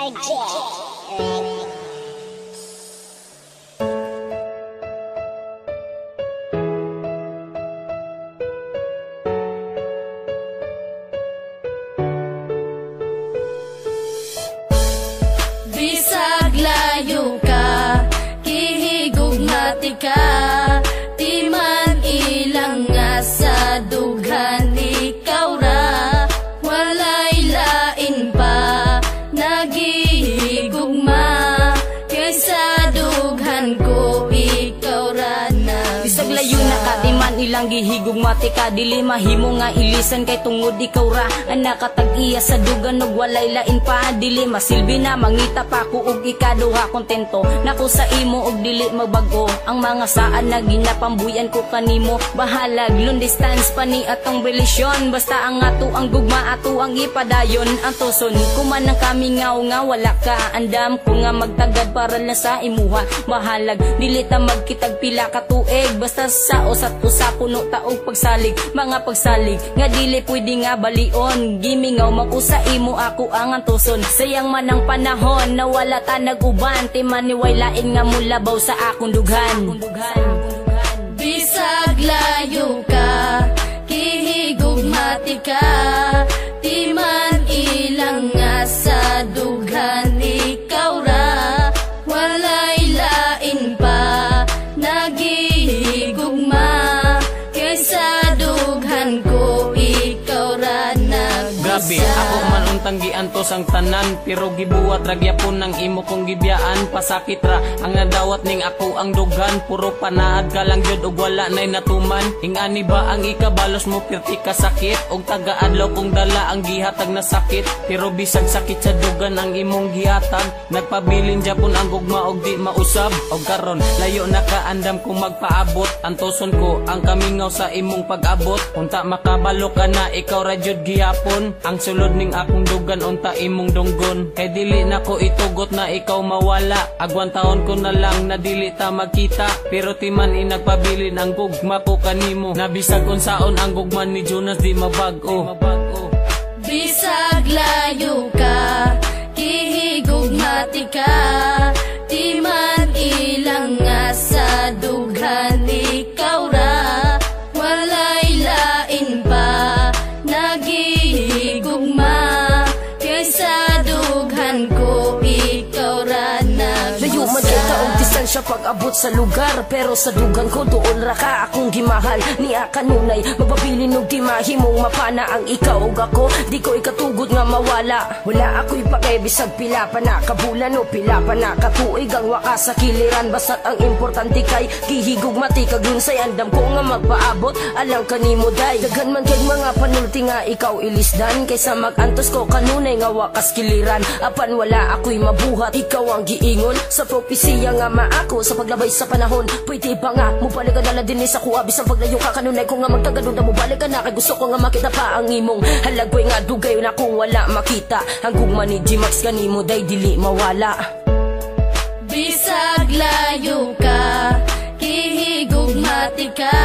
Bisag layo ka, kihigugmati ka, di man ilang nga sa dughan ikaw ra, walay lain pa nagihigugma, kaysa dughan ko ikaw ra na. Bisag layo na ka, di man ilang gihigugmati ka, dili mahimo nga ilisan kay tungod ikaw ra ang nakatag-iya sa dugan og walay lain pa, dili masilbi na mangita pa ko og ikaduha kontento nako sa imo og dili magbago ang mga saan na ginapambuyan ko kanimo, bahalag long distance pa ni atong relasyon, basta ang ato ang gugma ato ang ipadayon, ang tuson kuman ang kami nga wala ka, andam ko nga magtagad para lang sa imuha, bahalag dili ta magkitag pila ka tuig, basta sa usat usa puno taog pagsalig, mga pagsalig nga dili pwede nga balion, gimingaw makusa imo ako ang antuson, sayang man ang panahon na wala ta nag-uban, timaniway lain nga mulabaw sa akong dughan. Bisag layo ka, kihigugmati ka, di man ilang nga sa dughan ikaw ra, walay lain pa nagihigugma, kaysa dughan ko ikaw ra nagbisa. Grabe, ako man untang giantos ang tanan, pero gibuwat ragyapon ng imo kong gibiyaan, pasakit ra ang nadawat ning ako ang dughan, puro panaad ka lang jud og wala nay natuman, ingani ba ang ikabalos mo pirti ka sakit, og taga-adlaw kong dala ang gihatag na sakit, pero bisag sakit sa dugan ang imong gihatag, nagpabilin japon ang gugma og di mausab, og karon layo na kaandam kung magpaabot, antoson ko ang kamingaw sa imong pag-abot, unta makabalo ka na ikaw ra jud gihapon, ang sulod ning akong dugan unta imong dunggon, kay dili na ko itugot na ikaw mawala, agwan taon ko na lang na dili ta magkita, pero timan inagpabilin ang gugma ko kanimo, nabisag unsaon ang gugma ni Jonas di mabag-o. Bisag layo ka, kihigugmati ka, di man ilang nga sa dughan ikaw ra, walay lain pa nagihigugma, kaysa dughan ko ikaw ra nagbisa. Layo man kay taong distansya pag-abot sa lugar, pero sa dugan ko doon ra ka akong gimahal, niya kanunay mapabilin og di mahimong mapana ang ikaw ug ako, di ko ikatugod nga mawala, wala ako'y pakibisag pila pa na kabulan o pila pa na katuig ang wakas sa kiliran, basta't ang importante kay gihigugmati kag lunsay, andam ko nga magpaabot alang kanimo day, daghan man kay mga panulti nga ikaw ilisdan, kaysa magantos ko kanunay nga wakas kiliran, apan wala ako'y mabuhat, ikaw ang giingon sa propesiya nga maako sa paglabay sa panahon, pwede ba nga mubalik ka na din sa kuha, bisang paglayo ka kanunay ko nga magtagadon na mubalik ka na, kay gusto ko nga makita pa ang imong halagway nga dugay na kung wala makita, ang gugma ni G-Max kanimo day dili mawala. Bisag layo ka, kihigugmati ka,